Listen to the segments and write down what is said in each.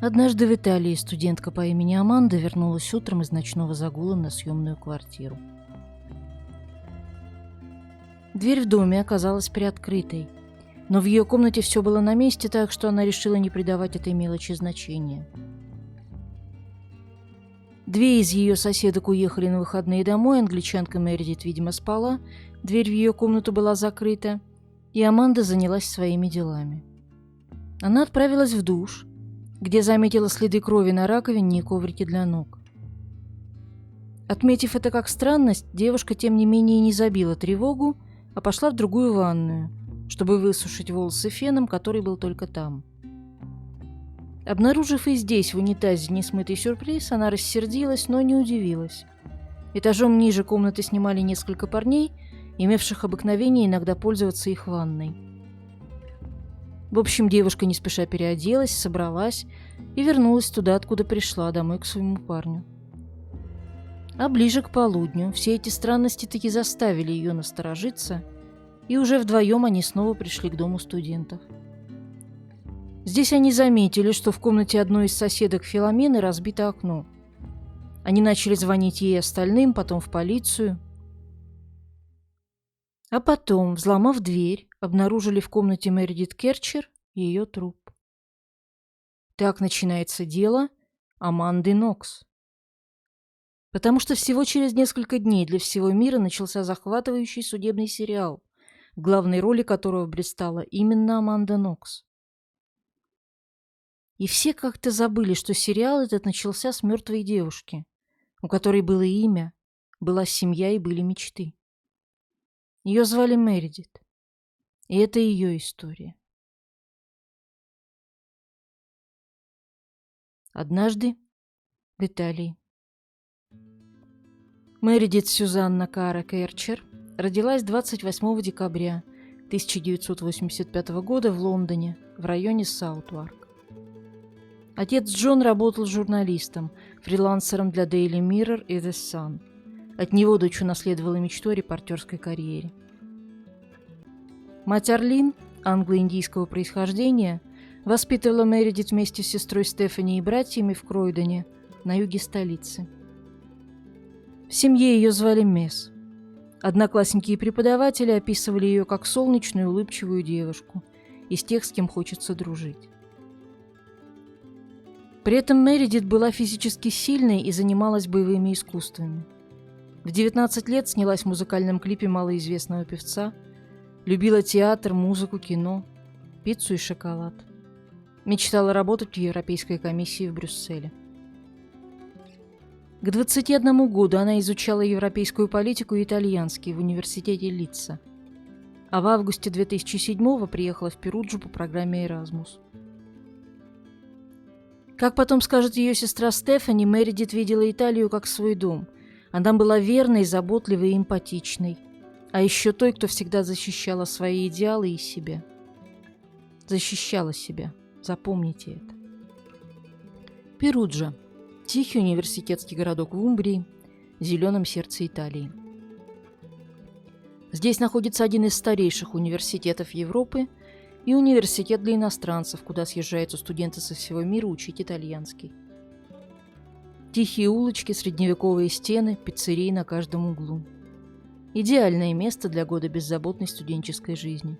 Однажды в Италии студентка по имени Аманда вернулась утром из ночного загула на съемную квартиру. Дверь в доме оказалась приоткрытой, но в ее комнате все было на месте, так что она решила не придавать этой мелочи значения. Две из ее соседок уехали на выходные домой, англичанка Мередит, видимо, спала, дверь в ее комнату была закрыта, и Аманда занялась своими делами. Она отправилась в душ, где заметила следы крови на раковине и коврике для ног. Отметив это как странность, девушка, тем не менее, не забила тревогу, а пошла в другую ванную, чтобы высушить волосы феном, который был только там. Обнаружив и здесь, в унитазе, несмытый сюрприз, она рассердилась, но не удивилась. Этажом ниже комнаты снимали несколько парней, имевших обыкновение иногда пользоваться их ванной. В общем, девушка не спеша переоделась, собралась и вернулась туда, откуда пришла, домой к своему парню. А ближе к полудню все эти странности таки заставили ее насторожиться, и уже вдвоем они снова пришли к дому студентов. Здесь они заметили, что в комнате одной из соседок Филомены разбито окно. Они начали звонить ей и остальным, потом в полицию. А потом, взломав дверь, обнаружили в комнате Мередит Керчер ее труп. Так начинается дело Аманды Нокс. Потому что всего через несколько дней для всего мира начался захватывающий судебный сериал, в главной роли которого блистала именно Аманда Нокс. И все как-то забыли, что сериал этот начался с мертвой девушки, у которой было имя, была семья и были мечты. Ее звали Мередит, и это ее история. Однажды в Италии. Мередит Сюзанна Кара Керчер родилась 28 декабря 1985 года в Лондоне, в районе Саутварк. Отец Джон работал журналистом, фрилансером для Daily Mirror и The Sun. От него дочь унаследовала мечту о репортерской карьере. Мать Арлин, англо-индийского происхождения, воспитывала Мередит вместе с сестрой Стефани и братьями в Кройдоне, на юге столицы. В семье ее звали Месс. Одноклассники и преподаватели описывали ее как солнечную, улыбчивую девушку, из тех, с кем хочется дружить. При этом Мередит была физически сильной и занималась боевыми искусствами. В 19 лет снялась в музыкальном клипе малоизвестного певца, любила театр, музыку, кино, пиццу и шоколад. Мечтала работать в Европейской комиссии в Брюсселе. К 21 году она изучала европейскую политику и итальянский в университете Лидса, а в августе 2007 приехала в Перуджу по программе Erasmus. Как потом скажет ее сестра Стефани, Мередит видела Италию как свой дом. Она была верной, заботливой и эмпатичной. А еще той, кто всегда защищала свои идеалы и себя. Защищала себя. Запомните это. Перуджа. Тихий университетский городок в Умбрии, в зеленом сердце Италии. Здесь находится один из старейших университетов Европы и университет для иностранцев, куда съезжаются студенты со всего мира учить итальянский. Тихие улочки, средневековые стены, пиццерии на каждом углу. Идеальное место для года беззаботной студенческой жизни.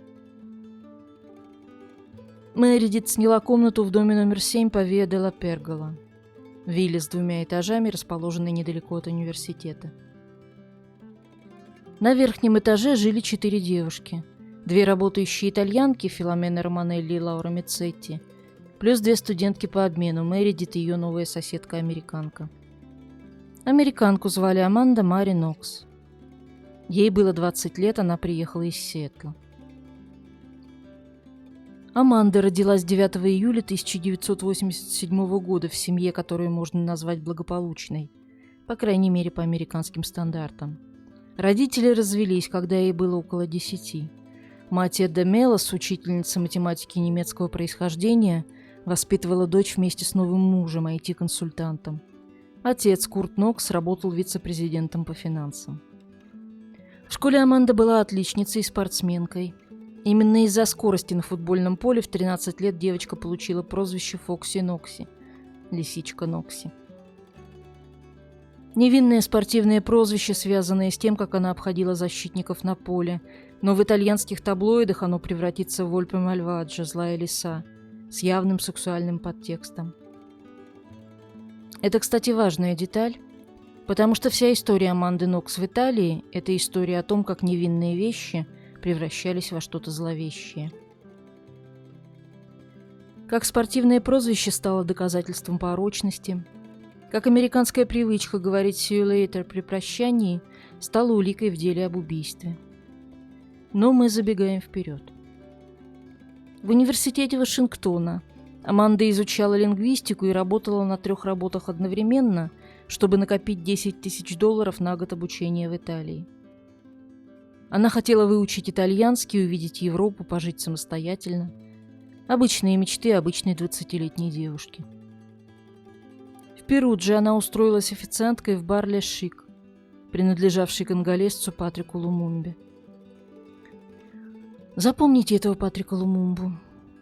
Мередит сняла комнату в доме номер 7 по Виа де ла Пергола, вилле с 2 этажами, расположенной недалеко от университета. На верхнем этаже жили 4 девушки. 2 работающие итальянки, Филомена Романелли и Лаура Мицетти, плюс 2 студентки по обмену, Мередит и ее новая соседка-американка. Американку звали Аманда Мари Нокс. Ей было 20 лет, она приехала из Сиэтла. Аманда родилась 9 июля 1987 года в семье, которую можно назвать благополучной, по крайней мере по американским стандартам. Родители развелись, когда ей было около 10. Мать Эдда Мелос, учительница математики немецкого происхождения, воспитывала дочь вместе с новым мужем, IT-консультантом. Отец Курт Нокс работал вице-президентом по финансам. В школе Аманда была отличницей и спортсменкой. Именно из-за скорости на футбольном поле в 13 лет девочка получила прозвище Фокси Нокси, Лисичка Нокси. Невинное спортивное прозвище, связанное с тем, как она обходила защитников на поле, но в итальянских таблоидах оно превратится в Вольпе Мальваджо, злая лиса, с явным сексуальным подтекстом. Это, кстати, важная деталь, потому что вся история Аманды Нокс в Италии – это история о том, как невинные вещи превращались во что-то зловещее. Как спортивное прозвище стало доказательством порочности, как американская привычка говорить «see you later» при прощании стала уликой в деле об убийстве. Но мы забегаем вперед. В университете Вашингтона Аманда изучала лингвистику и работала на 3 работах одновременно, чтобы накопить $10 000 на год обучения в Италии. Она хотела выучить итальянский, увидеть Европу, пожить самостоятельно. Обычные мечты обычной 20-летней девушки. В Перудже она устроилась официанткой в бар «Ле Шик», принадлежавший конголезцу Патрику Лумумбе. Запомните этого Патрика Лумумбу.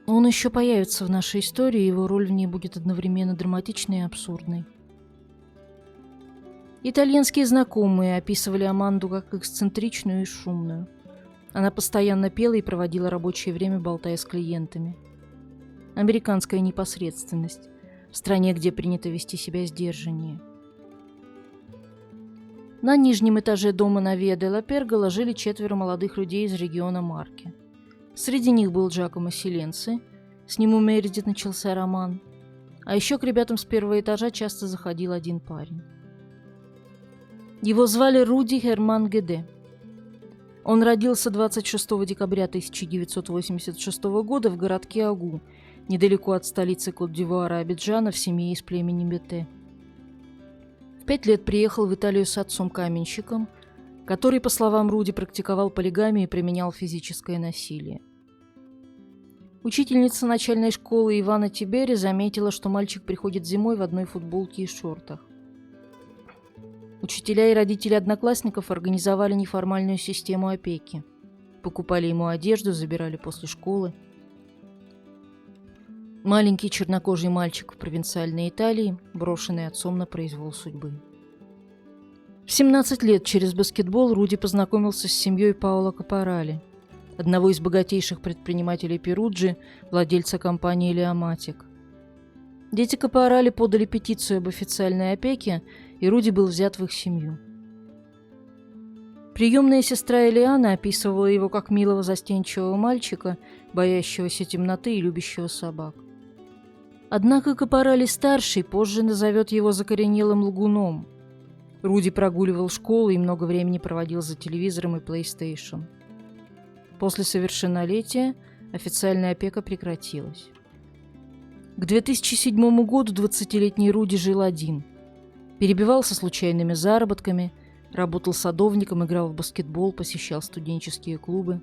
Он еще появится в нашей истории, и его роль в ней будет одновременно драматичной и абсурдной. Итальянские знакомые описывали Аманду как эксцентричную и шумную. Она постоянно пела и проводила рабочее время, болтая с клиентами. Американская непосредственность в стране, где принято вести себя сдержаннее. На нижнем этаже дома на Виа де ла Пергола жили 4 молодых людей из региона Марки. Среди них был Джакомо Силенци, с ним у Мередит начался роман. А еще к ребятам с 1-го этажа часто заходил один парень. Его звали Руди Херман Геде. Он родился 26 декабря 1986 года в городке Агу, недалеко от столицы Кот-д'Ивуара Абиджана, в семье из племени Бете. В 5 лет приехал в Италию с отцом-каменщиком, который, по словам Руди, практиковал полигамию и применял физическое насилие. Учительница начальной школы Ивана Тибери заметила, что мальчик приходит зимой в одной футболке и шортах. Учителя и родители одноклассников организовали неформальную систему опеки. Покупали ему одежду, забирали после школы. Маленький чернокожий мальчик в провинциальной Италии, брошенный отцом на произвол судьбы. В 17 лет через баскетбол Руди познакомился с семьей Паоло Капарали, одного из богатейших предпринимателей Перуджи, владельца компании «Леоматик». Дети Капарали подали петицию об официальной опеке, и Руди был взят в их семью. Приемная сестра Элиана описывала его как милого застенчивого мальчика, боящегося темноты и любящего собак. Однако Капарали-старший позже назовет его закоренелым лгуном. Руди прогуливал школу и много времени проводил за телевизором и PlayStation. После совершеннолетия официальная опека прекратилась. К 2007 году 20-летний Руди жил один. Перебивался случайными заработками, работал садовником, играл в баскетбол, посещал студенческие клубы.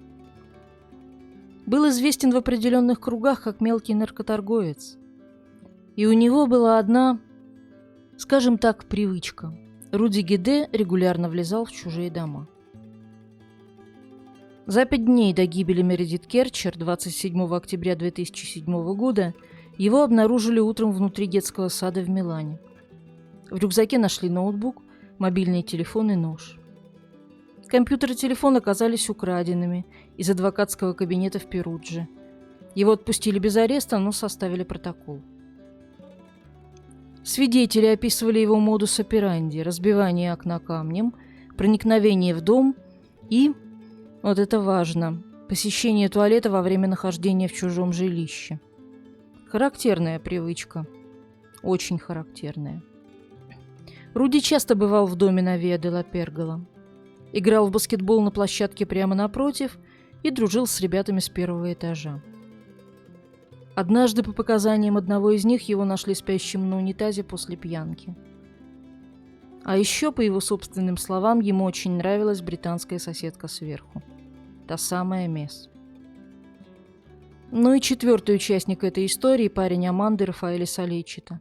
Был известен в определенных кругах как мелкий наркоторговец. И у него была одна, скажем так, привычка. Руди Геде регулярно влезал в чужие дома. За 5 дней до гибели Мередит Керчер 27 октября 2007 года его обнаружили утром внутри детского сада в Милане. В рюкзаке нашли ноутбук, мобильный телефон и нож. Компьютер и телефон оказались украденными из адвокатского кабинета в Перудже. Его отпустили без ареста, но составили протокол. Свидетели описывали его модус операнди: разбивание окна камнем, проникновение в дом и, вот это важно, посещение туалета во время нахождения в чужом жилище. Характерная привычка. Очень характерная. Руди часто бывал в доме на Виа де ла Пергола. Играл в баскетбол на площадке прямо напротив и дружил с ребятами с 1-го этажа. Однажды, по показаниям одного из них, его нашли спящим на унитазе после пьянки. А еще, по его собственным словам, ему очень нравилась британская соседка сверху. Та самая Месс. Ну и 4-й участник этой истории – парень Аманды Рафаэле Солечито.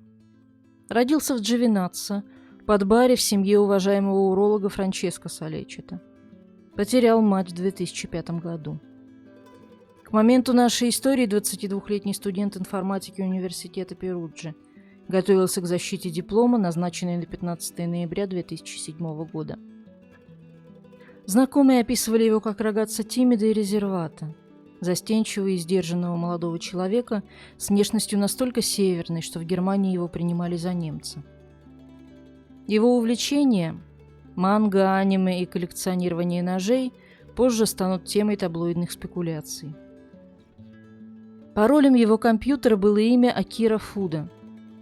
Родился в Джовенаццо, под баре в семье уважаемого уролога Франческо Солечито. Потерял мать в 2005 году. К моменту нашей истории 22-летний студент информатики университета Перуджи. Готовился к защите диплома, назначенной на 15 ноября 2007 года. Знакомые описывали его как рогатца Тимида и резервата, застенчивого и сдержанного молодого человека с внешностью настолько северной, что в Германии его принимали за немца. Его увлечения – манго, аниме и коллекционирование ножей – позже станут темой таблоидных спекуляций. Паролем его компьютера было имя Акира Фуда,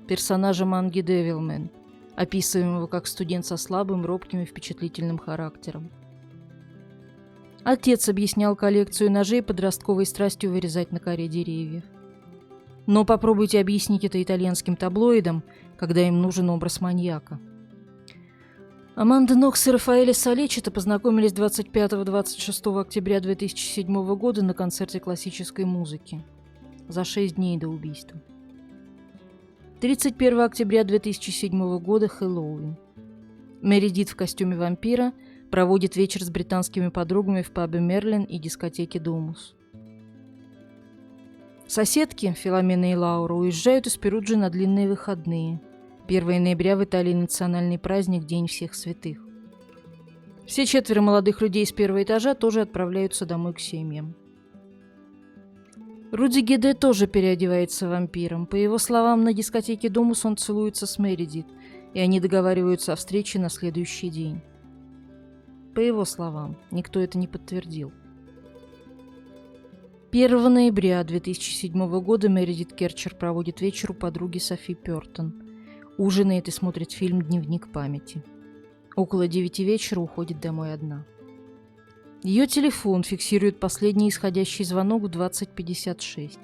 персонажа манги Devilman, описываемого как студент со слабым, робким и впечатлительным характером. Отец объяснял коллекцию ножей подростковой страстью вырезать на коре деревьев. Но попробуйте объяснить это итальянским таблоидам, когда им нужен образ маньяка. Аманда Нокс и Рафаэле Солечито познакомились 25-26 октября 2007 года на концерте классической музыки за 6 дней до убийства. 31 октября 2007 года – Хэллоуин. Мередит в костюме вампира проводит вечер с британскими подругами в пабе «Мерлин» и дискотеке «Домус». Соседки, Филомена и Лаура, уезжают из Перуджи на длинные выходные. 1 ноября в Италии национальный праздник – День всех святых. Все 4 молодых людей с первого этажа тоже отправляются домой к семьям. Руди Геде тоже переодевается вампиром. По его словам, на дискотеке «Домус» он целуется с Мередит, и они договариваются о встрече на следующий день. По его словам, никто это не подтвердил. 1 ноября 2007 года Мередит Керчер проводит вечер у подруги Софи Пёртон. Ужинает и смотрит фильм «Дневник памяти». Около 9 вечера уходит домой одна. Ее телефон фиксирует последний исходящий звонок в 20:56.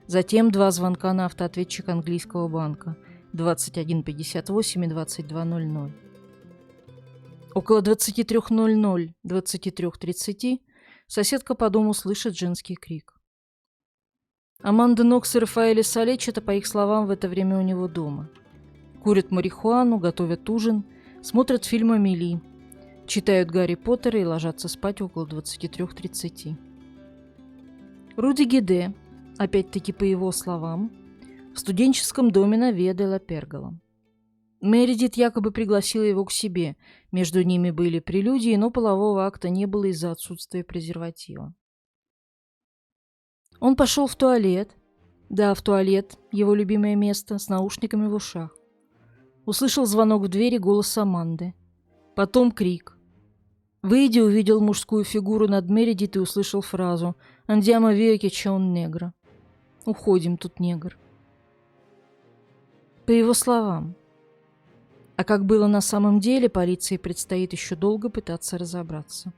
Затем 2 звонка на автоответчик английского банка 21:58 и 22:00. Около 23:00, 23:30 соседка по дому слышит женский крик. Аманда Нокс и Рафаэле Солечито, по их словам, в это время у него дома. Курят марихуану, готовят ужин, смотрят фильм «Амели», читают «Гарри Поттера» и ложатся спать около 23:30. Руди Геде, опять-таки по его словам, в студенческом доме на Виа де ла Пергола. Мередит якобы пригласила его к себе. Между ними были прелюдии, но полового акта не было из-за отсутствия презерватива. Он пошел в туалет. Да, в туалет, его любимое место, с наушниками в ушах. Услышал звонок в дверь и голос Аманды. Потом крик. Выйдя, увидел мужскую фигуру над Мередит и услышал фразу «Андиамо виа che c'è un негро». «Уходим, тут негр». По его словам. А как было на самом деле, полиции предстоит еще долго пытаться разобраться.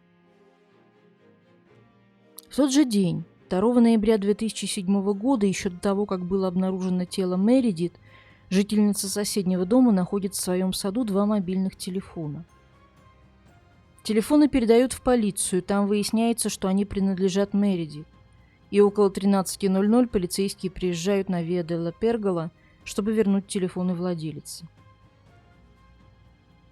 В тот же день, 2 ноября 2007 года, еще до того, как было обнаружено тело Мередит, жительница соседнего дома находит в своем саду 2 мобильных телефона. Телефоны передают в полицию, там выясняется, что они принадлежат Мередит. И около 13:00 полицейские приезжают на Виа де ла Пергола, чтобы вернуть телефоны владелицы.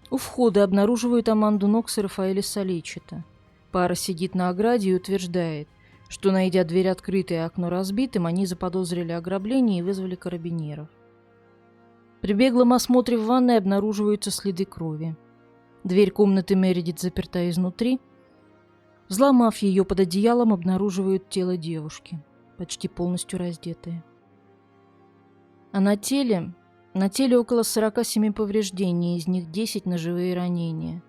У входа обнаруживают Аманду Нокс и Рафаэле Солечито. Пара сидит на ограде и утверждает, что, найдя дверь открытой и окно разбитым, они заподозрили ограбление и вызвали карабинеров. При беглом осмотре в ванной обнаруживаются следы крови. Дверь комнаты Мередит заперта изнутри. Взломав ее, под одеялом обнаруживают тело девушки, почти полностью раздетое. А на теле около 47 повреждений, из них 10 ножевые ранения.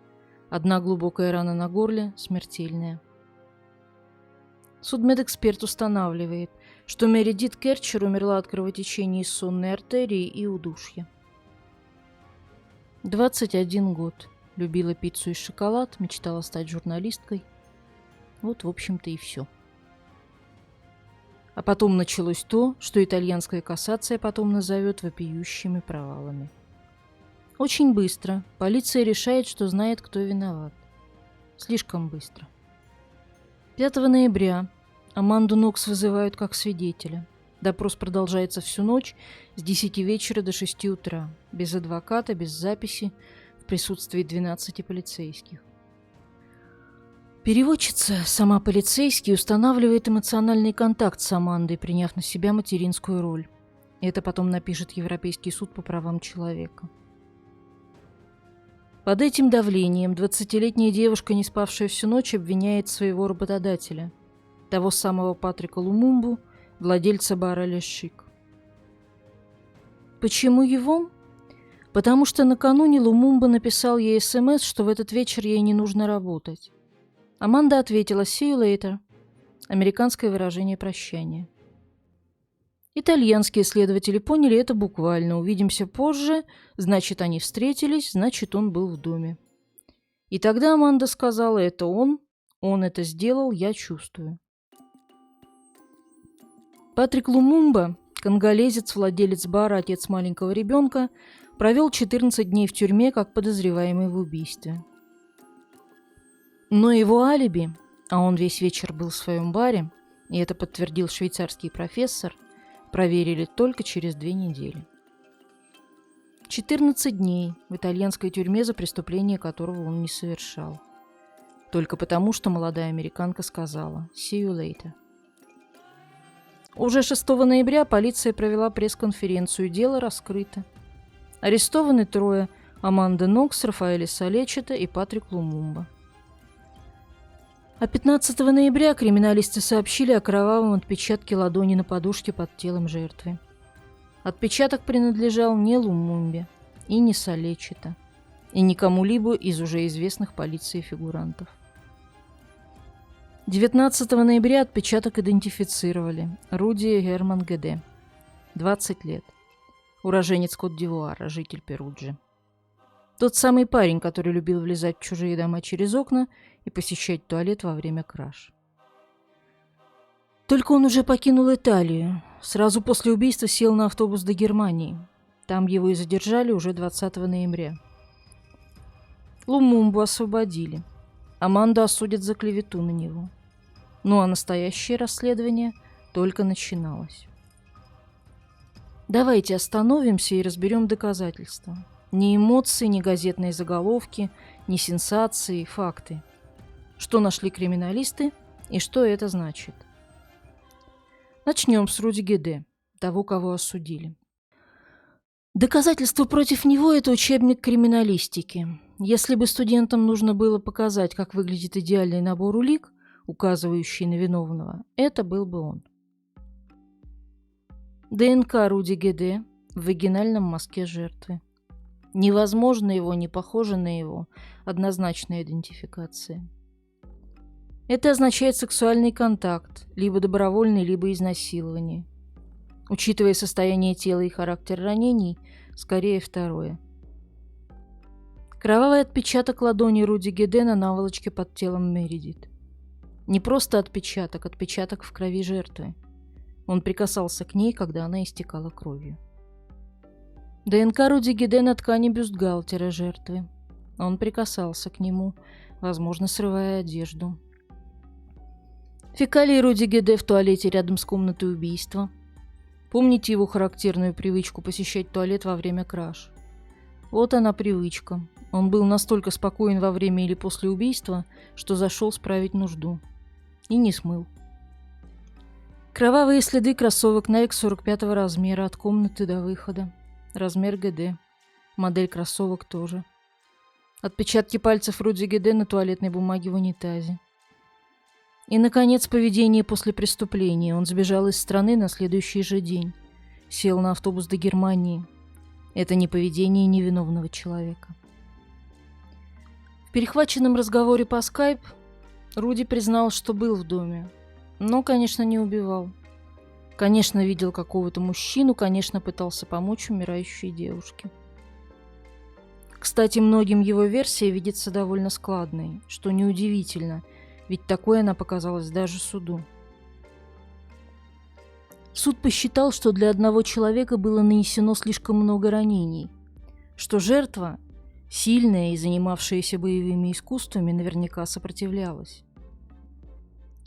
1 глубокая рана на горле, смертельная. Судмедэксперт устанавливает, что Мередит Керчер умерла от кровотечения из сонной артерии и удушья. 21 год. Любила пиццу и шоколад, мечтала стать журналисткой. Вот, в общем-то, и все. А потом началось то, что итальянская кассация потом назовет вопиющими провалами. Очень быстро полиция решает, что знает, кто виноват. Слишком быстро. 5 ноября Аманду Нокс вызывают как свидетеля. Допрос продолжается всю ночь с 10 вечера до 6 утра, без адвоката, без записи, в присутствии 12 полицейских. Переводчица, сама полицейский, устанавливает эмоциональный контакт с Амандой, приняв на себя материнскую роль. Это потом напишет Европейский суд по правам человека. Под этим давлением 20-летняя девушка, не спавшая всю ночь, обвиняет своего работодателя, того самого Патрика Лумумбу, владельца бара «Ле Шик». Почему его? Потому что накануне Лумумба написал ей СМС, что в этот вечер ей не нужно работать. Аманда ответила «See you later», американское выражение прощания. Итальянские следователи поняли это буквально. Увидимся позже, значит, они встретились, значит, он был в доме. И тогда Аманда сказала, это он это сделал, я чувствую. Патрик Лумумба, конголезец, владелец бара, отец маленького ребенка, провел 14 дней в тюрьме как подозреваемый в убийстве. Но его алиби, а он весь вечер был в своем баре, и это подтвердил швейцарский профессор, проверили только через 2 недели. 14 дней в итальянской тюрьме за преступление, которого он не совершал. Только потому, что молодая американка сказала «See you later». Уже 6 ноября полиция провела пресс-конференцию, дело раскрыто. Арестованы 3: Аманда Нокс, Рафаэль Солечето и Патрик Лумумба. А 15 ноября криминалисты сообщили о кровавом отпечатке ладони на подушке под телом жертвы. Отпечаток принадлежал не Лумумбе и не Солечето, и не кому-либо из уже известных полиции фигурантов. 19 ноября отпечаток идентифицировали. Руди Герман Геде, 20 лет, уроженец Кот-д'Ивуара, житель Перуджи. Тот самый парень, который любил влезать в чужие дома через окна и посещать туалет во время краж. Только он уже покинул Италию. Сразу после убийства сел на автобус до Германии. Там его и задержали уже 20 ноября. Лумумбу освободили. Аманду осудят за клевету на него. Ну а настоящее расследование только начиналось. Давайте остановимся и разберем доказательства. Ни эмоции, ни газетные заголовки, ни сенсации, факты. Что нашли криминалисты и что это значит. Начнем с Руди Геде, того, кого осудили. Доказательства против него – это учебник криминалистики. Если бы студентам нужно было показать, как выглядит идеальный набор улик, указывающий на виновного, это был бы он. ДНК Руди Геде в вагинальном мазке жертвы. Невозможно его, не похоже на его, однозначная идентификация. Это означает сексуальный контакт, либо добровольный, либо изнасилование. Учитывая состояние тела и характер ранений, скорее второе. Кровавый отпечаток ладони Руди Геде на наволочке под телом Мередит. Не просто отпечаток, отпечаток в крови жертвы. Он прикасался к ней, когда она истекала кровью. ДНК Руди Геде на ткани бюстгальтера жертвы. Он прикасался к нему, возможно, срывая одежду. Фекалии Руди Геде в туалете рядом с комнатой убийства. Помните его характерную привычку посещать туалет во время краж? Вот она привычка. Он был настолько спокоен во время или после убийства, что зашел справить нужду. И не смыл. Кровавые следы кроссовок Nike 45 размера от комнаты до выхода. Размер ГД. Модель кроссовок тоже. Отпечатки пальцев Руди Геде на туалетной бумаге в унитазе. И, наконец, поведение после преступления. Он сбежал из страны на следующий же день. Сел на автобус до Германии. Это не поведение невиновного человека. В перехваченном разговоре по скайп Руди признал, что был в доме. Но, конечно, не убивал. Конечно, видел какого-то мужчину, конечно, пытался помочь умирающей девушке. Кстати, многим его версия видится довольно складной, что неудивительно, ведь такой она показалась даже суду. Суд посчитал, что для одного человека было нанесено слишком много ранений, что жертва, сильная и занимавшаяся боевыми искусствами, наверняка сопротивлялась.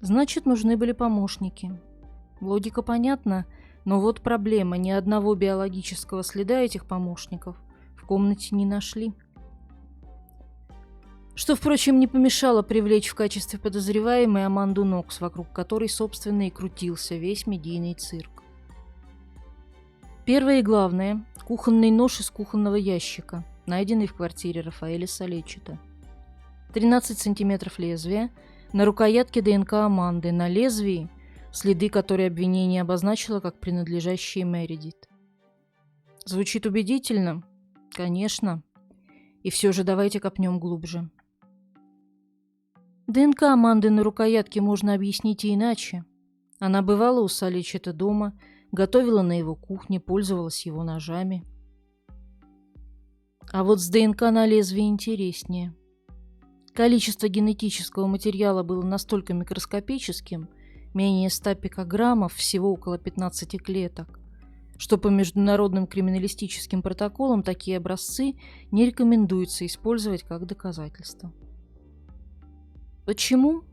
Значит, нужны были помощники. Логика понятна, но вот проблема. Ни одного биологического следа этих помощников в комнате не нашли. Что, впрочем, не помешало привлечь в качестве подозреваемой Аманду Нокс, вокруг которой, собственно, и крутился весь медийный цирк. Первое и главное – кухонный нож из кухонного ящика, найденный в квартире Рафаэля Солечита. 13 сантиметров лезвия, на рукоятке ДНК Аманды, на лезвии – следы, которые обвинение обозначило как принадлежащие Мередит. Звучит убедительно? Конечно. И все же давайте копнем глубже. ДНК Аманды на рукоятке можно объяснить и иначе. Она бывала у Солечита дома, готовила на его кухне, пользовалась его ножами. А вот с ДНК на лезвии интереснее. Количество генетического материала было настолько микроскопическим, менее 100 пикограммов, всего около 15 клеток, что по международным криминалистическим протоколам такие образцы не рекомендуется использовать как доказательство. Почему?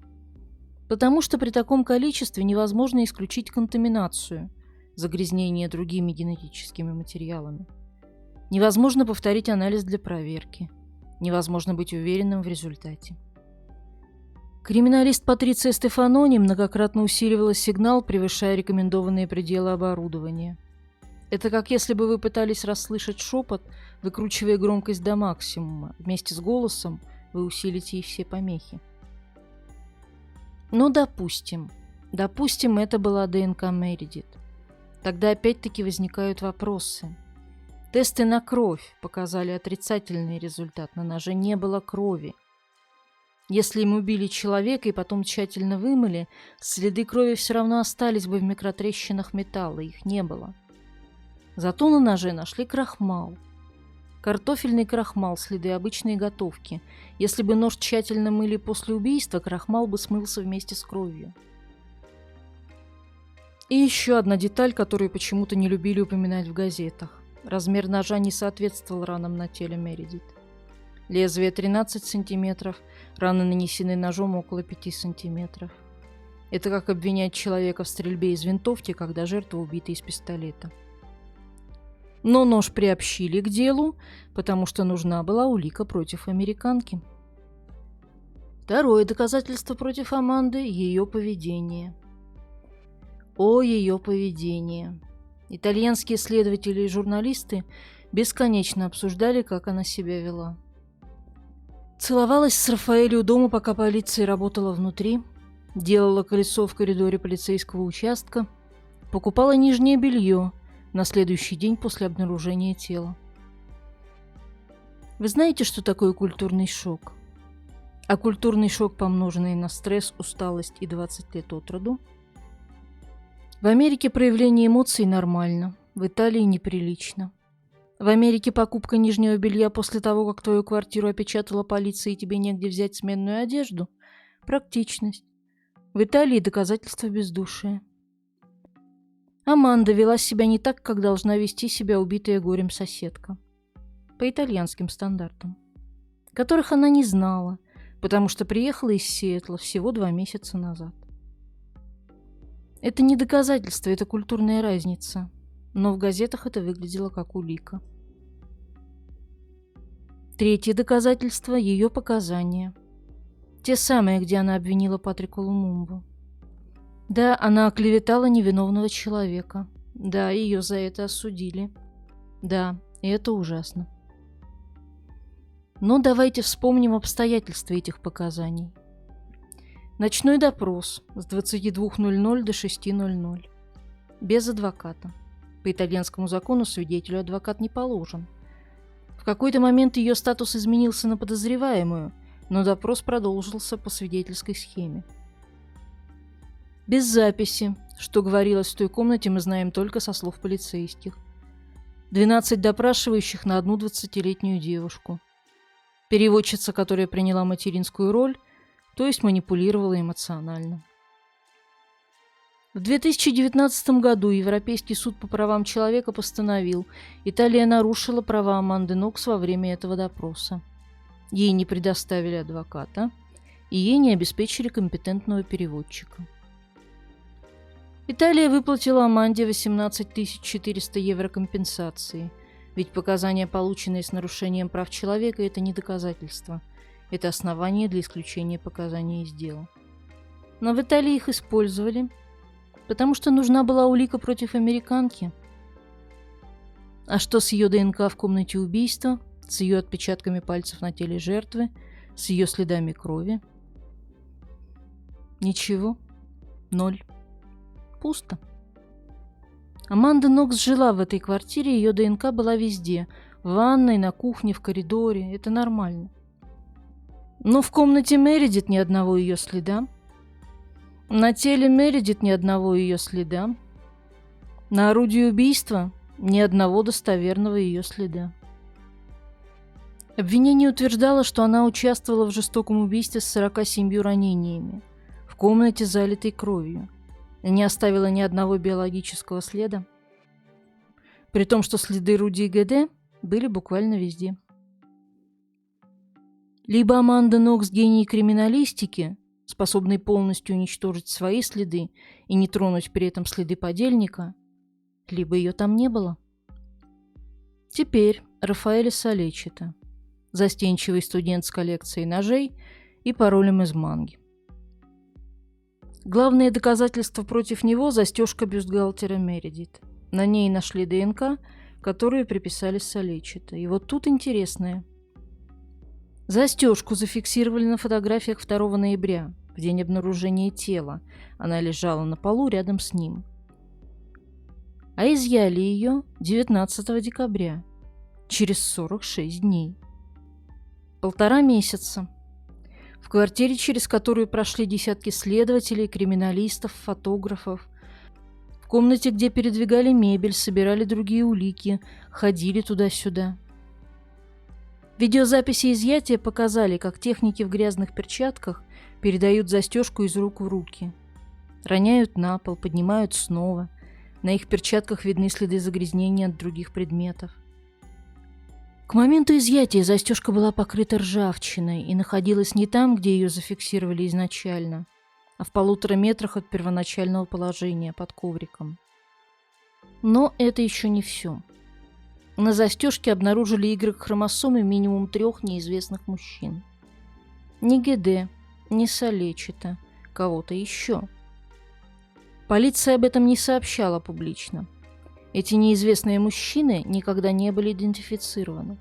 Потому что при таком количестве невозможно исключить контаминацию, загрязнение другими генетическими материалами. Невозможно повторить анализ для проверки. Невозможно быть уверенным в результате. Криминалист Патриция Стефанони многократно усиливала сигнал, превышая рекомендованные пределы оборудования. Это как если бы вы пытались расслышать шепот, выкручивая громкость до максимума. Вместе с голосом вы усилите и все помехи. Но допустим, это была ДНК Мередит. Тогда опять-таки возникают вопросы. Тесты на кровь показали отрицательный результат. На ноже не было крови. Если им убили человека и потом тщательно вымыли, следы крови все равно остались бы в микротрещинах металла. Их не было. Зато на ноже нашли крахмал. Картофельный крахмал, следы обычной готовки. Если бы нож тщательно мыли после убийства, крахмал бы смылся вместе с кровью. И еще одна деталь, которую почему-то не любили упоминать в газетах. Размер ножа не соответствовал ранам на теле Мередит. Лезвие 13 сантиметров, раны нанесены ножом около 5 сантиметров. Это как обвинять человека в стрельбе из винтовки, когда жертва убита из пистолета. Но нож приобщили к делу, потому что нужна была улика против американки. Второе доказательство против Аманды – ее поведение. О, ее поведение! Итальянские следователи и журналисты бесконечно обсуждали, как она себя вела. Целовалась с Рафаэлем у дома, пока полиция работала внутри, делала колесо в коридоре полицейского участка, покупала нижнее белье на следующий день после обнаружения тела. Вы знаете, что такое культурный шок? А культурный шок, помноженный на стресс, усталость и 20 лет от роду? В Америке проявление эмоций нормально, в Италии неприлично. В Америке покупка нижнего белья после того, как твою квартиру опечатала полиция и тебе негде взять сменную одежду – практичность. В Италии доказательство бездушия. Аманда вела себя не так, как должна вести себя убитая горем соседка. По итальянским стандартам. Которых она не знала, потому что приехала из Сиэтла всего 2 месяца назад. Это не доказательство, это культурная разница. Но в газетах это выглядело как улика. Третье доказательство – ее показания. Те самые, где она обвинила Патрика Лумумбу. Да, она оклеветала невиновного человека. Да, ее за это осудили. Да, и это ужасно. Но давайте вспомним обстоятельства этих показаний. Ночной допрос с 22:00 до 6:00. Без адвоката. По итальянскому закону свидетелю адвокат не положен. В какой-то момент ее статус изменился на подозреваемую, но допрос продолжился по свидетельской схеме. Без записи. Что говорилось в той комнате, мы знаем только со слов полицейских. 12 допрашивающих на одну 20-летнюю девушку. Переводчица, которая приняла материнскую роль, то есть манипулировала эмоционально. В 2019 году Европейский суд по правам человека постановил, Италия нарушила права Аманды Нокс во время этого допроса. Ей не предоставили адвоката, и ей не обеспечили компетентного переводчика. Италия выплатила Аманде 18 400 евро компенсации, ведь показания, полученные с нарушением прав человека, это не доказательство, это основание для исключения показаний из дела. Но в Италии их использовали, потому что нужна была улика против американки. А что с ее ДНК в комнате убийства, с ее отпечатками пальцев на теле жертвы, с ее следами крови? Ничего. 0. Пусто. Аманда Нокс жила в этой квартире, ее ДНК была везде. В ванной, на кухне, в коридоре. Это нормально. Но в комнате Мередит ни одного ее следа. На теле Мередит ни одного ее следа. На орудии убийства ни одного достоверного ее следа. Обвинение утверждало, что она участвовала в жестоком убийстве с 47 ранениями, в комнате, залитой кровью, и не оставила ни одного биологического следа, при том, что следы Руди и ГД были буквально везде. Либо Аманда Нокс гений криминалистики, способный полностью уничтожить свои следы и не тронуть при этом следы подельника, либо ее там не было. Теперь Рафаэле Солечито, застенчивый студент с коллекцией ножей и паролем из манги. Главное доказательство против него – застежка бюстгальтера Мередит. На ней нашли ДНК, которую приписали Солечито. И вот тут интересное. Застежку зафиксировали на фотографиях 2 ноября, в день обнаружения тела. Она лежала на полу рядом с ним. А изъяли ее 19 декабря, через 46 дней. 1,5 месяца. В квартире, через которую прошли десятки следователей, криминалистов, фотографов. В комнате, где передвигали мебель, собирали другие улики, ходили туда-сюда. Видеозаписи изъятия показали, как техники в грязных перчатках передают застежку из рук в руки. Роняют на пол, поднимают снова. На их перчатках видны следы загрязнения от других предметов. К моменту изъятия застежка была покрыта ржавчиной и находилась не там, где ее зафиксировали изначально, а в 1,5 метрах от первоначального положения под ковриком. Но это еще не все. На застежке обнаружили Y-хромосомы минимум 3 неизвестных мужчин. Ни ГД, ни Солечито, кого-то еще. Полиция об этом не сообщала публично. Эти неизвестные мужчины никогда не были идентифицированы.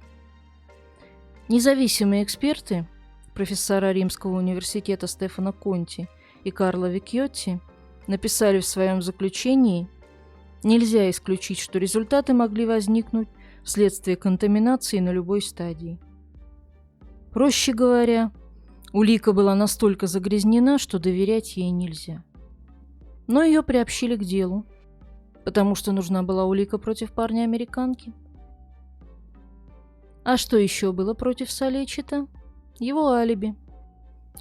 Независимые эксперты, профессора Римского университета Стефано Конти и Карло Викьотти, написали в своем заключении: нельзя исключить, что результаты могли возникнуть вследствие контаминации на любой стадии. Проще говоря, улика была настолько загрязнена, что доверять ей нельзя. Но ее приобщили к делу, потому что нужна была улика против парня-американки. А что еще было против Солечито? Его алиби.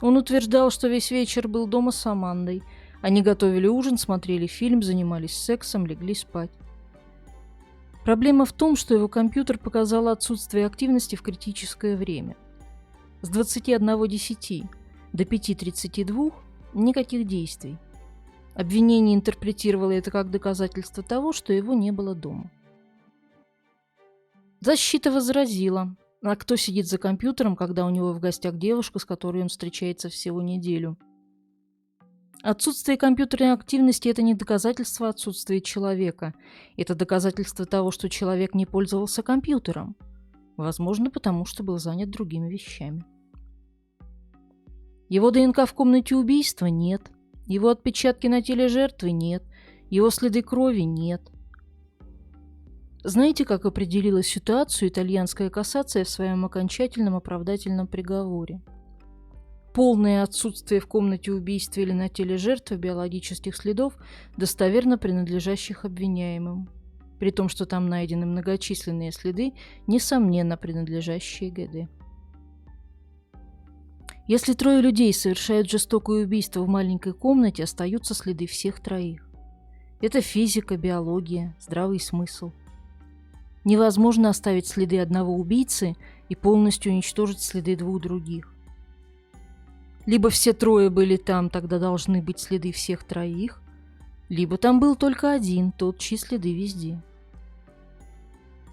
Он утверждал, что весь вечер был дома с Амандой. Они готовили ужин, смотрели фильм, занимались сексом, легли спать. Проблема в том, что его компьютер показал отсутствие активности в критическое время. С 21:10 до 5:32 никаких действий. Обвинение интерпретировало это как доказательство того, что его не было дома. Защита возразила: а кто сидит за компьютером, когда у него в гостях девушка, с которой он встречается всего неделю? Отсутствие компьютерной активности – это не доказательство отсутствия человека. Это доказательство того, что человек не пользовался компьютером. Возможно, потому что был занят другими вещами. Его ДНК в комнате убийства нет. Его отпечатки на теле жертвы нет. Его следы крови нет. Знаете, как определила ситуацию итальянская кассация в своем окончательном оправдательном приговоре? Полное отсутствие в комнате убийства или на теле жертвы биологических следов, достоверно принадлежащих обвиняемым, при том, что там найдены многочисленные следы, несомненно принадлежащие ГД. Если 3 людей совершают жестокое убийство в маленькой комнате, остаются следы всех 3. Это физика, биология, здравый смысл. Невозможно оставить следы одного убийцы и полностью уничтожить следы 2 других. Либо все 3 были там, тогда должны быть следы всех 3, либо там был только один, тот, чьи следы везде.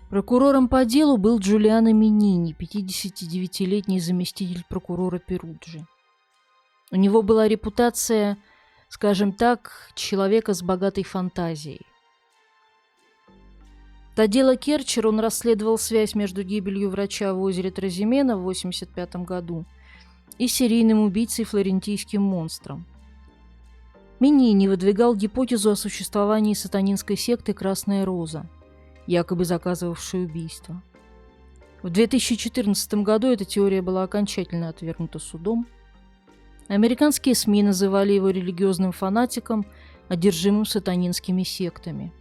Прокурором по делу был Джулиано Минини, 59-летний заместитель прокурора Перуджи. У него была репутация, скажем так, человека с богатой фантазией. До дела Керчер он расследовал связь между гибелью врача в озере Тразимена в 1985 году и серийным убийцей флорентийским монстром. Минини выдвигал гипотезу о существовании сатанинской секты «Красная роза», якобы заказывавшей убийство. В 2014 году эта теория была окончательно отвергнута судом. Американские СМИ называли его религиозным фанатиком, одержимым сатанинскими сектами.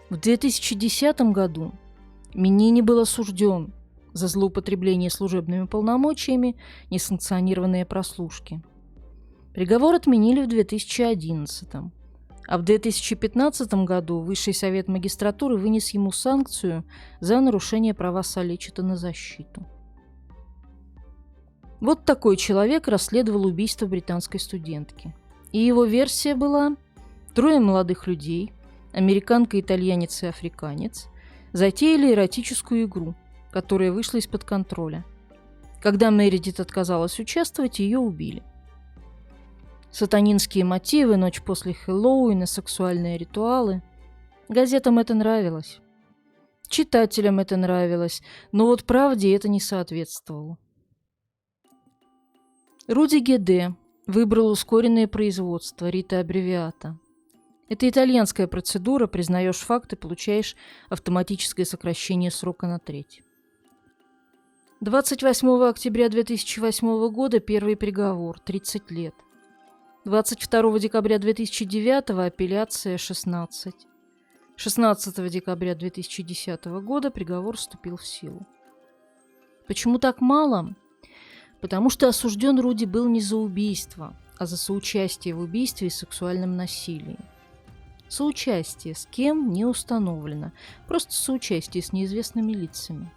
В 2010 году Минини был осужден за злоупотребление служебными полномочиями, несанкционированные прослушки. Приговор отменили в 2011, а в 2015 году Высший совет магистратуры вынес ему санкцию за нарушение права Солечита на защиту. Вот такой человек расследовал убийство британской студентки. И его версия была: трое молодых людей, американка, итальянец и африканец, затеяли эротическую игру, которая вышла из-под контроля. Когда Мередит отказалась участвовать, ее убили. Сатанинские мотивы, ночь после Хэллоуина, сексуальные ритуалы. Газетам это нравилось. Читателям это нравилось, но вот правде это не соответствовало. Руди Геде выбрал ускоренное производство рита аббревиата. Это итальянская процедура, признаешь факт и получаешь автоматическое сокращение срока на треть. 28 октября 2008 года первый приговор, 30 лет. 22 декабря 2009 апелляция 16. 16 декабря 2010 года приговор вступил в силу. Почему так мало? Потому что осужден Руди был не за убийство, а за соучастие в убийстве и сексуальном насилии. Соучастие с кем не установлено, просто соучастие с неизвестными лицами.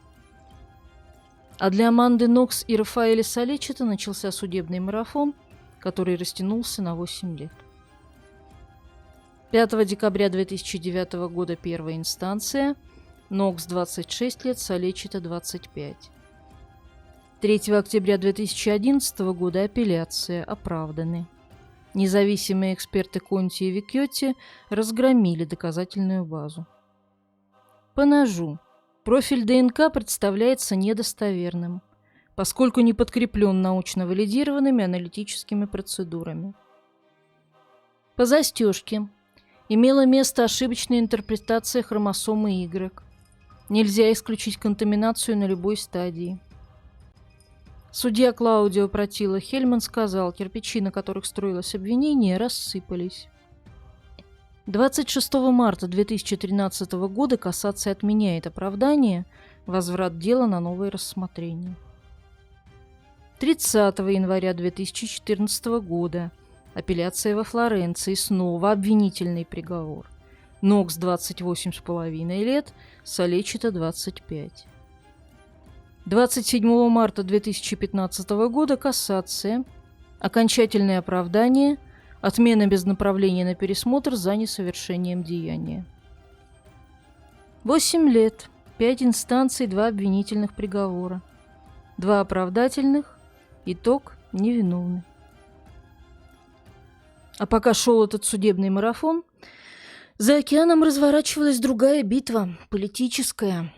А для Аманды Нокс и Рафаэля Солечита начался судебный марафон, который растянулся на 8 лет. 5 декабря 2009 года первая инстанция, Нокс 26 лет, Солечита 25. 3 октября 2011 года апелляция, оправданы. Независимые эксперты Конти и Викьотти разгромили доказательную базу. По ножу. Профиль ДНК представляется недостоверным, поскольку не подкреплен научно валидированными аналитическими процедурами. По застежке. Имела место ошибочная интерпретация хромосомы Y. Нельзя исключить контаминацию на любой стадии. Судья Клаудио Протило Хельман сказал, кирпичи, на которых строилось обвинение, рассыпались. 26 марта 2013 года кассация отменяет оправдание, возврат дела на новое рассмотрение. 30 января 2014 года апелляция во Флоренции, снова обвинительный приговор. Нокс 28,5 лет, Солечита 25. 27 марта 2015 года кассация, окончательное оправдание, отмена без направления на пересмотр за несовершением деяния. 8 лет, 5 инстанций, 2 обвинительных приговора, 2 оправдательных, итог невиновный. А пока шел этот судебный марафон, за океаном разворачивалась другая битва, политическая.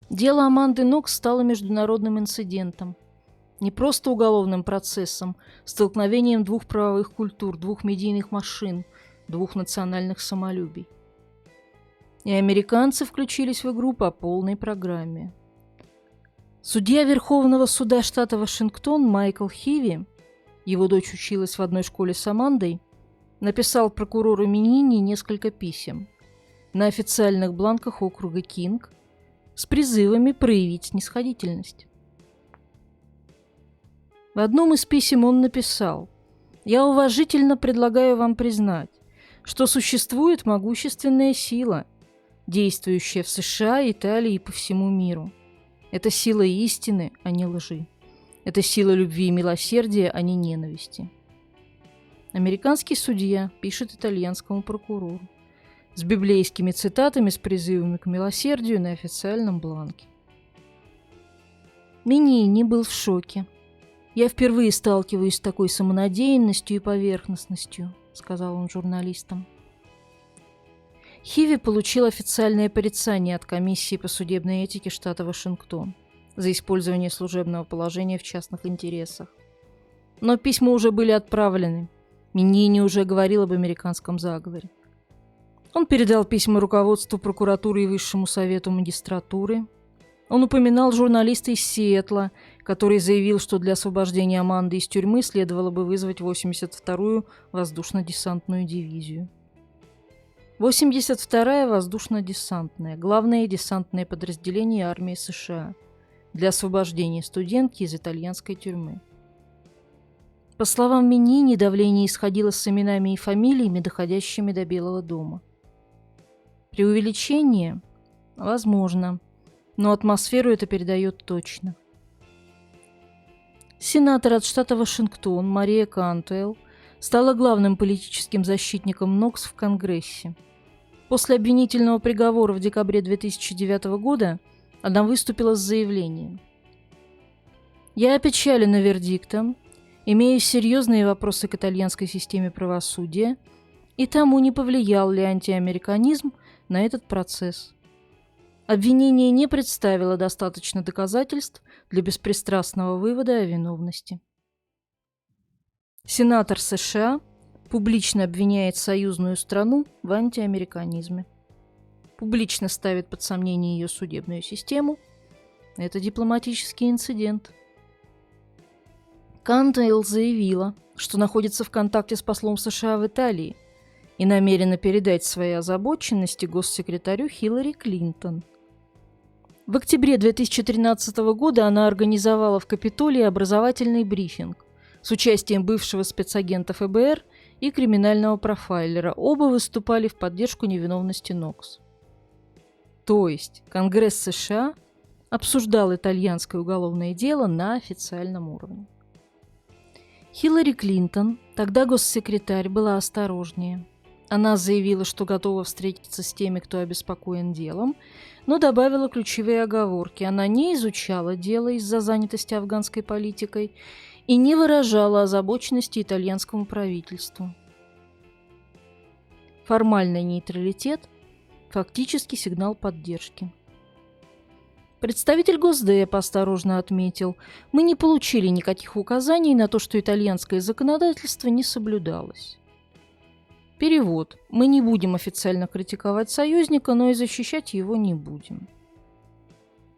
Дело Аманды Нокс стало международным инцидентом. Не просто уголовным процессом, столкновением двух правовых культур, двух медийных машин, двух национальных самолюбий. И американцы включились в игру по полной программе. Судья Верховного суда штата Вашингтон Майкл Хиви, его дочь училась в одной школе с Амандой, написал прокурору Минини несколько писем на официальных бланках округа Кинг с призывами проявить снисходительность. В одном из писем он написал: «Я уважительно предлагаю вам признать, что существует могущественная сила, действующая в США, Италии и по всему миру. Это сила истины, а не лжи. Это сила любви и милосердия, а не ненависти». Американский судья пишет итальянскому прокурору с библейскими цитатами с призывами к милосердию на официальном бланке. Минини был в шоке. «Я впервые сталкиваюсь с такой самонадеянностью и поверхностностью», — сказал он журналистам. Хиви получил официальное порицание от Комиссии по судебной этике штата Вашингтон за использование служебного положения в частных интересах. Но письма уже были отправлены. Минини уже говорил об американском заговоре. Он передал письма руководству прокуратуры и Высшему совету магистратуры. Он упоминал журналиста из Сиэтла, который заявил, что для освобождения Аманды из тюрьмы следовало бы вызвать 82-ю воздушно-десантную дивизию. 82-я воздушно-десантная – главное десантное подразделение армии США для освобождения студентки из итальянской тюрьмы. По словам Минини, давление исходило с именами и фамилиями, доходящими до Белого дома. Преувеличение? Возможно, но атмосферу это передает точно. Сенатор от штата Вашингтон Мария Кантуэлл стала главным политическим защитником Нокс в Конгрессе. После обвинительного приговора в декабре 2009 года она выступила с заявлением: «Я опечалена вердиктом, имею серьезные вопросы к итальянской системе правосудия и тому, не повлиял ли антиамериканизм на этот процесс. Обвинение не представило достаточно доказательств для беспристрастного вывода о виновности». Сенатор США публично обвиняет союзную страну в антиамериканизме. Публично ставит под сомнение ее судебную систему. Это дипломатический инцидент. Кантуэлл заявила, что находится в контакте с послом США в Италии и намерена передать свои озабоченности госсекретарю Хиллари Клинтон. В октябре 2013 года она организовала в Капитолии образовательный брифинг с участием бывшего спецагента ФБР и криминального профайлера. Оба выступали в поддержку невиновности Нокс. То есть Конгресс США обсуждал итальянское уголовное дело на официальном уровне. Хиллари Клинтон, тогда госсекретарь, была осторожнее. Она заявила, что готова встретиться с теми, кто обеспокоен делом, но добавила ключевые оговорки. Она не изучала дело из-за занятости афганской политикой и не выражала озабоченности итальянскому правительству. Формальный нейтралитет – фактически сигнал поддержки. Представитель Госдепа осторожно отметил: «Мы не получили никаких указаний на то, что итальянское законодательство не соблюдалось». Перевод: «Мы не будем официально критиковать союзника, но и защищать его не будем».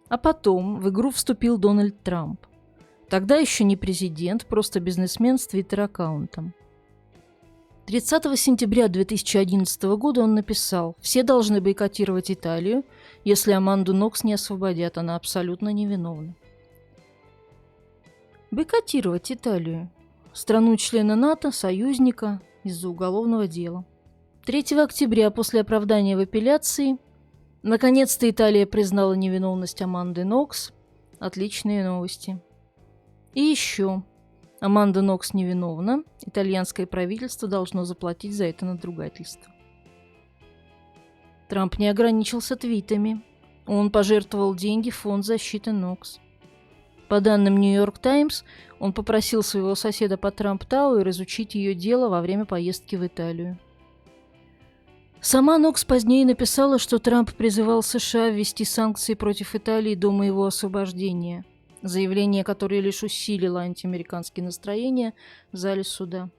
А потом в игру вступил Дональд Трамп. Тогда еще не президент, просто бизнесмен с твиттер-аккаунтом. 30 сентября 2011 года он написал: «Все должны бойкотировать Италию, если Аманду Нокс не освободят, она абсолютно невиновна». Бойкотировать Италию, страну-члена НАТО, союзника, из-за уголовного дела. 3 октября, после оправдания в апелляции, наконец-то Италия признала невиновность Аманды Нокс. Отличные новости. И еще. Аманда Нокс невиновна. Итальянское правительство должно заплатить за это надругательство. Трамп не ограничился твитами. Он пожертвовал деньги в фонд защиты Нокс. По данным Нью-Йорк Таймс, он попросил своего соседа по Трамп-Тауэр изучить ее дело во время поездки в Италию. Сама Нокс позднее написала, что Трамп призывал США ввести санкции против Италии до моего освобождения. Заявление, которое лишь усилило антиамериканские настроения в зале суда.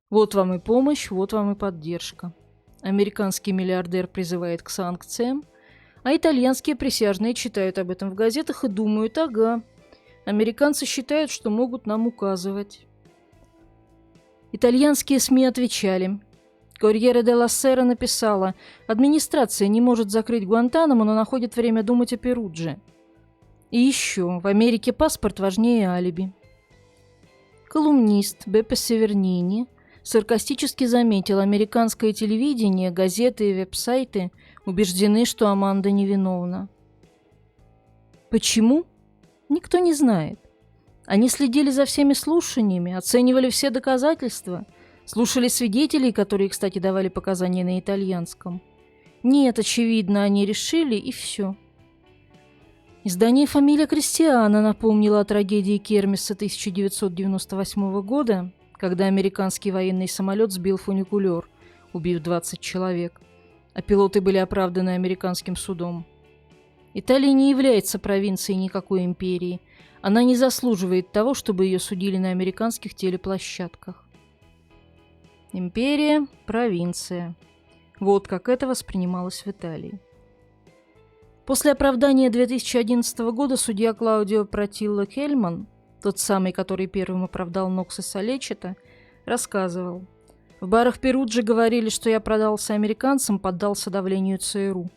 Вот вам и помощь, вот вам и поддержка. Американский миллиардер призывает к санкциям, а итальянские присяжные читают об этом в газетах и думают: ага, американцы считают, что могут нам указывать. Итальянские СМИ отвечали. Корьере делла Сера написала: администрация не может закрыть Гуантанамо, но находит время думать о Перудже. И еще, в Америке паспорт важнее алиби. Колумнист Беппе Севернини саркастически заметил: американское телевидение, газеты и веб-сайты убеждены, что Аманда невиновна. Почему? Никто не знает. Они следили за всеми слушаниями, оценивали все доказательства, слушали свидетелей, которые, кстати, давали показания на итальянском. Нет, очевидно, они решили, и все. Издание «Фамилия Кристиана» напомнило о трагедии Кермеса 1998 года, когда американский военный самолет сбил фуникулер, убив 20 человек, а пилоты были оправданы американским судом. Италия не является провинцией никакой империи. Она не заслуживает того, чтобы ее судили на американских телеплощадках. Империя, провинция. Вот как это воспринималось в Италии. После оправдания 2011 года судья Клаудио Протилло Хельман, тот самый, который первым оправдал Нокса Солечето, рассказывал: «В барах Перуджи говорили, что я продался американцам, поддался давлению ЦРУ».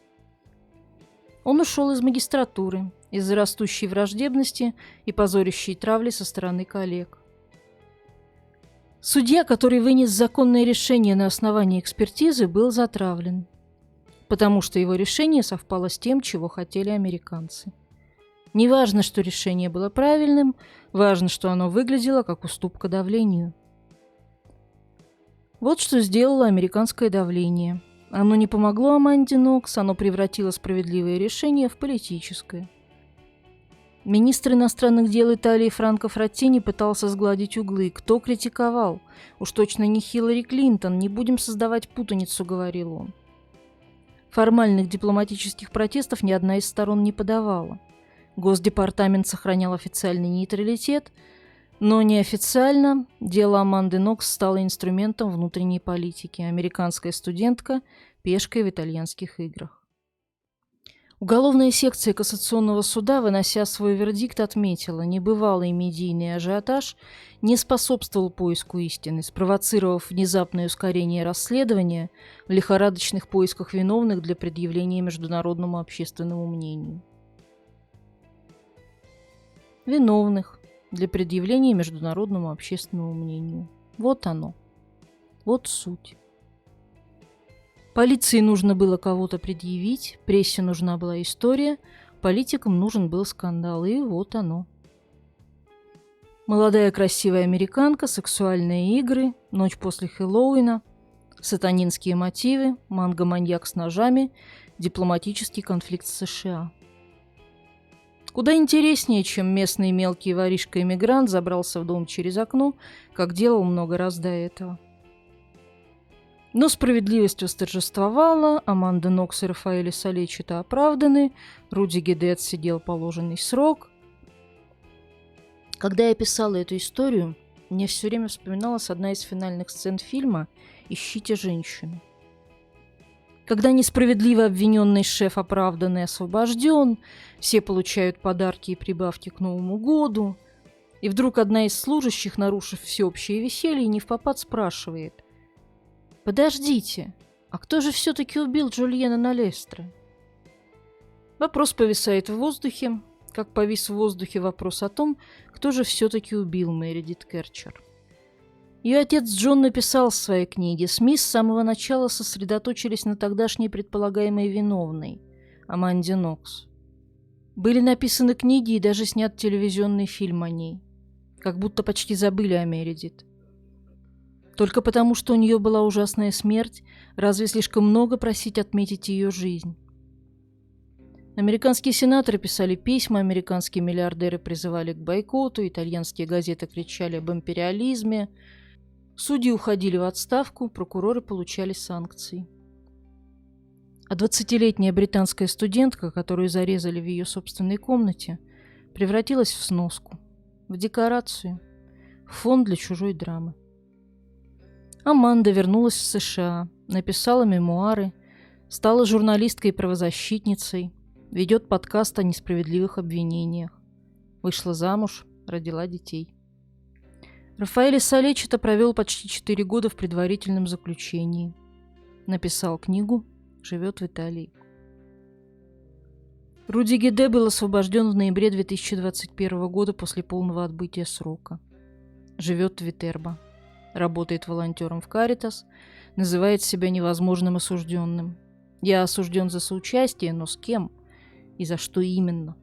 Он ушел из магистратуры из-за растущей враждебности и позорящей травли со стороны коллег. Судья, который вынес законное решение на основании экспертизы, был затравлен, потому что его решение совпало с тем, чего хотели американцы. Не важно, что решение было правильным, важно, что оно выглядело как уступка давлению. Вот что сделало американское давление. Оно не помогло Аманде Нокс, оно превратило справедливое решение в политическое. Министр иностранных дел Италии Франко Фраттини пытался сгладить углы. Кто критиковал? Уж точно не Хиллари Клинтон, не будем создавать путаницу, говорил он. Формальных дипломатических протестов ни одна из сторон не подавала. Госдепартамент сохранял официальный нейтралитет, но неофициально дело Аманды Нокс стало инструментом внутренней политики. Американская студентка – пешкой в итальянских играх. Уголовная секция Кассационного суда, вынося свой вердикт, отметила: небывалый медийный ажиотаж не способствовал поиску истины, спровоцировав внезапное ускорение расследования в лихорадочных поисках виновных для предъявления международному общественному мнению. Виновных для предъявления международному общественному мнению. Вот оно. Вот суть. Полиции нужно было кого-то предъявить, прессе нужна была история, политикам нужен был скандал, и вот оно. Молодая красивая американка, сексуальные игры, ночь после Хэллоуина, сатанинские мотивы, манго-маньяк с ножами, дипломатический конфликт с США. Куда интереснее, чем местный мелкий воришка-эмигрант забрался в дом через окно, как делал много раз до этого. Но справедливость восторжествовала, Аманда Нокс и Рафаэле Солечето оправданы, Руди Гиде отсидел положенный срок. Когда я писала эту историю, мне все время вспоминалась одна из финальных сцен фильма «Ищите женщину». Когда несправедливо обвиненный шеф оправдан и освобожден, все получают подарки и прибавки к Новому году, и вдруг одна из служащих, нарушив всеобщее веселье, невпопад спрашивает: «Подождите, а кто же все-таки убил Джульена Налестро?» Вопрос повисает в воздухе, как повис в воздухе вопрос о том, кто же все-таки убил Мередит Керчер. Ее отец Джон написал в своей книге: СМИ с самого начала сосредоточились на тогдашней предполагаемой виновной, Аманде Нокс. Были написаны книги и даже снят телевизионный фильм о ней. Как будто почти забыли о Мередит. Только потому, что у нее была ужасная смерть, разве слишком много просить отметить ее жизнь? Американские сенаторы писали письма, американские миллиардеры призывали к бойкоту, итальянские газеты кричали об империализме, судьи уходили в отставку, прокуроры получали санкции. А 20-летняя британская студентка, которую зарезали в ее собственной комнате, превратилась в сноску, в декорацию, в фон для чужой драмы. Аманда вернулась в США, написала мемуары, стала журналисткой и правозащитницей, ведет подкаст о несправедливых обвинениях, вышла замуж, родила детей. Рафаэле Солечето провел почти 4 года в предварительном заключении. Написал книгу, живет в Италии. Руди Гиде был освобожден в ноябре 2021 года после полного отбытия срока. Живет в Витербо. Работает волонтером в Каритас, называет себя невозможным осужденным. Я осужден за соучастие, но с кем и за что именно?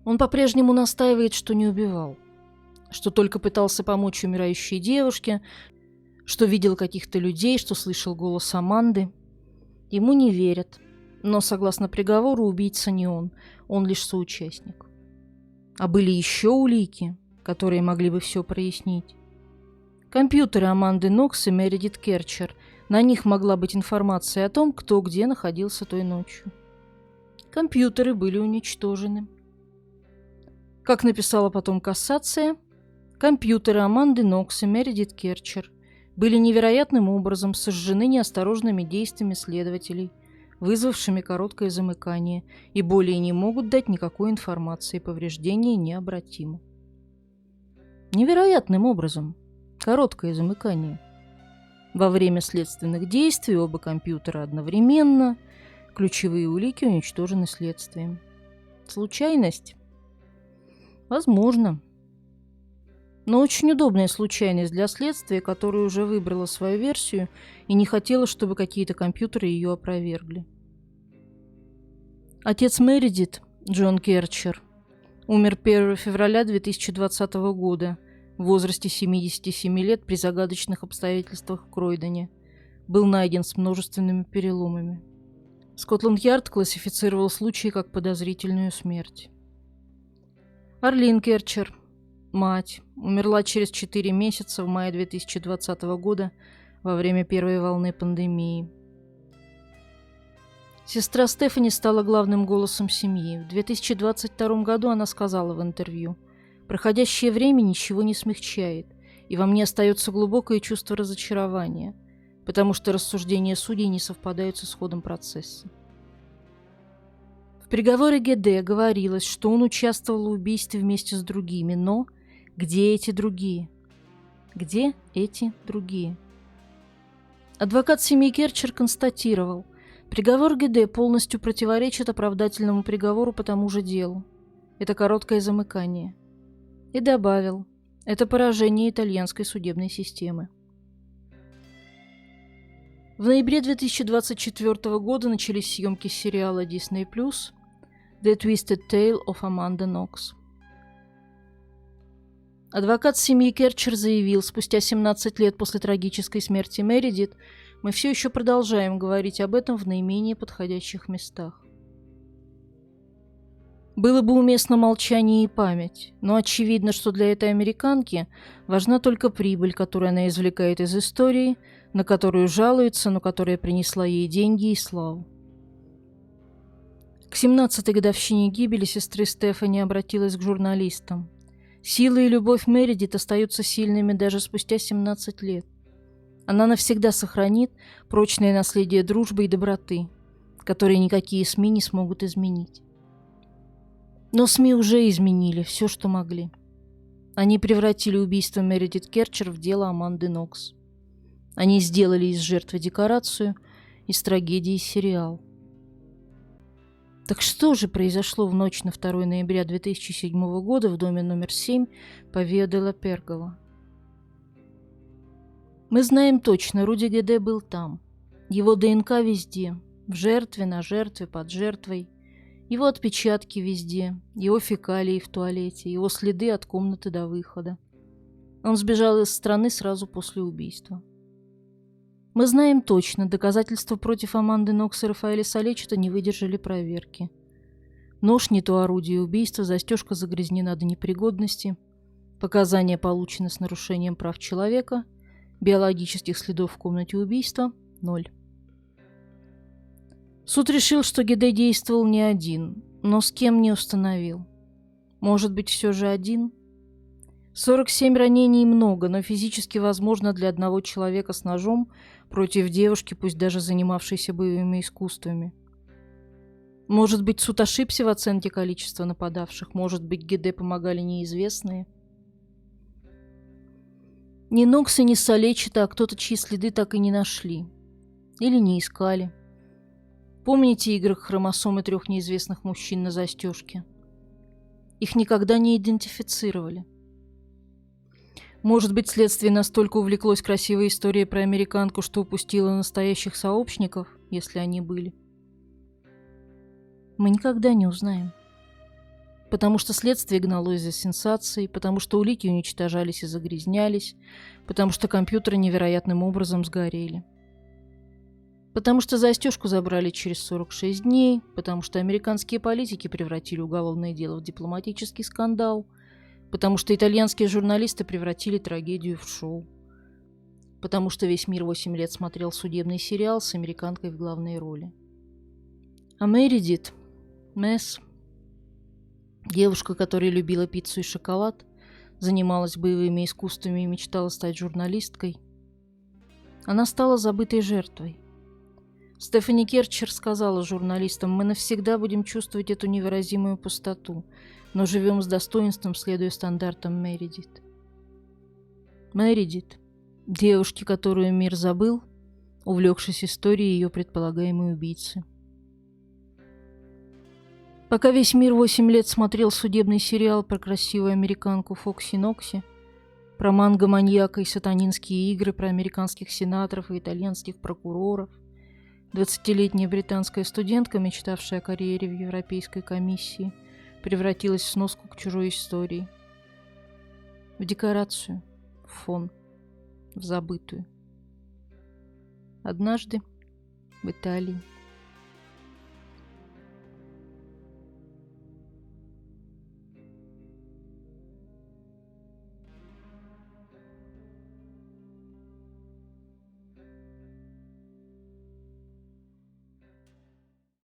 Он по-прежнему настаивает, что не убивал, что только пытался помочь умирающей девушке, что видел каких-то людей, что слышал голос Аманды. Ему не верят, но, согласно приговору, убийца не он лишь соучастник. А были еще улики, которые могли бы все прояснить. Компьютеры Аманды Нокс и Мередит Керчер На них могла быть информация о том, кто где находился той ночью. Компьютеры были уничтожены. Как написала потом кассация, компьютеры Аманды Нокс и Мередит Керчер были невероятным образом сожжены неосторожными действиями следователей, вызвавшими короткое замыкание, и более не могут дать никакой информации, повреждения необратимы. Невероятным образом. Короткое замыкание. Во время следственных действий оба компьютера одновременно, ключевые улики уничтожены следствием. Случайность? Возможно. Но очень удобная случайность для следствия, которое уже выбрало свою версию и не хотело, чтобы какие-то компьютеры ее опровергли. Отец Мередит, Джон Керчер, умер 1 февраля 2020 года в возрасте 77 лет при загадочных обстоятельствах в Кройдоне. Был найден с множественными переломами. Скотланд-Ярд классифицировал случай как подозрительную смерть. Арлин Керчер, мать, умерла через 4 месяца в мае 2020 года во время первой волны пандемии. Сестра Стефани стала главным голосом семьи. В 2022 году она сказала в интервью: «Проходящее время ничего не смягчает, и во мне остается глубокое чувство разочарования, потому что рассуждения судей не совпадают с исходом процесса». В приговоре ГД говорилось, что он участвовал в убийстве вместе с другими, но где эти другие? Где эти другие? Адвокат семьи Керчер констатировал: приговор ГД полностью противоречит оправдательному приговору по тому же делу. Это короткое замыкание. И добавил: это поражение итальянской судебной системы. В ноябре 2024 года начались съемки сериала Disney+ «The Twisted Tale of Amanda Knox». Адвокат семьи Керчер заявил: спустя 17 лет после трагической смерти Мередит мы все еще продолжаем говорить об этом в наименее подходящих местах. Было бы уместно молчание и память, но очевидно, что для этой американки важна только прибыль, которую она извлекает из истории, на которую жалуется, но которая принесла ей деньги и славу. К 17-й годовщине гибели сестры Стефани обратилась к журналистам. Сила и любовь Мередит остаются сильными даже спустя 17 лет. Она навсегда сохранит прочное наследие дружбы и доброты, которые никакие СМИ не смогут изменить. Но СМИ уже изменили все, что могли. Они превратили убийство Мередит Керчер в дело Аманды Нокс. Они сделали из жертвы декорацию, из трагедии сериал. Так что же произошло в ночь на 2 ноября 2007 года в доме номер 7 по Виа де ла Пергола? Мы знаем точно, Руди ГД был там. Его ДНК везде. В жертве, на жертве, под жертвой. Его отпечатки везде. Его фекалии в туалете. Его следы от комнаты до выхода. Он сбежал из страны сразу после убийства. Мы знаем точно, доказательства против Аманды Нокс и Рафаэля Солечета не выдержали проверки. Нож не то орудие убийства, застежка загрязнена до непригодности, показания получены с нарушением прав человека, биологических следов в комнате убийства – 0. Суд решил, что ГД действовал не один, но с кем не установил. Может быть, все же один? 47 ранений много, но физически возможно для одного человека с ножом против девушки, пусть даже занимавшейся боевыми искусствами. Может быть, суд ошибся в оценке количества нападавших, может быть, ГД помогали неизвестные. Ни Нокса, ни Солечета, а кто-то, чьи следы так и не нашли. Или не искали. Помните игры хромосомы 3 неизвестных мужчин на застежке? Их никогда не идентифицировали. Может быть, следствие настолько увлеклось красивой историей про американку, что упустило настоящих сообщников, если они были. Мы никогда не узнаем. Потому что следствие гналось за сенсацией, потому что улики уничтожались и загрязнялись, потому что компьютеры невероятным образом сгорели. Потому что застежку забрали через 46 дней, потому что американские политики превратили уголовное дело в дипломатический скандал, потому что итальянские журналисты превратили трагедию в шоу. потому что весь мир 8 лет смотрел судебный сериал с американкой в главной роли. А Мередит, Мэс, девушка, которая любила пиццу и шоколад, занималась боевыми искусствами и мечтала стать журналисткой, она стала забытой жертвой. Стефани Керчер сказала журналистам: «Мы навсегда будем чувствовать эту невыразимую пустоту, но живем с достоинством, следуя стандартам Мередит». Мередит, девушки, которую мир забыл, увлекшись историей ее предполагаемой убийцы. Пока весь мир 8 лет смотрел судебный сериал про красивую американку Фокси Нокси, про манго-маньяка и сатанинские игры, про американских сенаторов и итальянских прокуроров, 20-летняя британская студентка, мечтавшая о карьере в Европейской комиссии, превратилась в сноску к чужой истории. В декорацию, в фон, в забытую. Однажды в Италии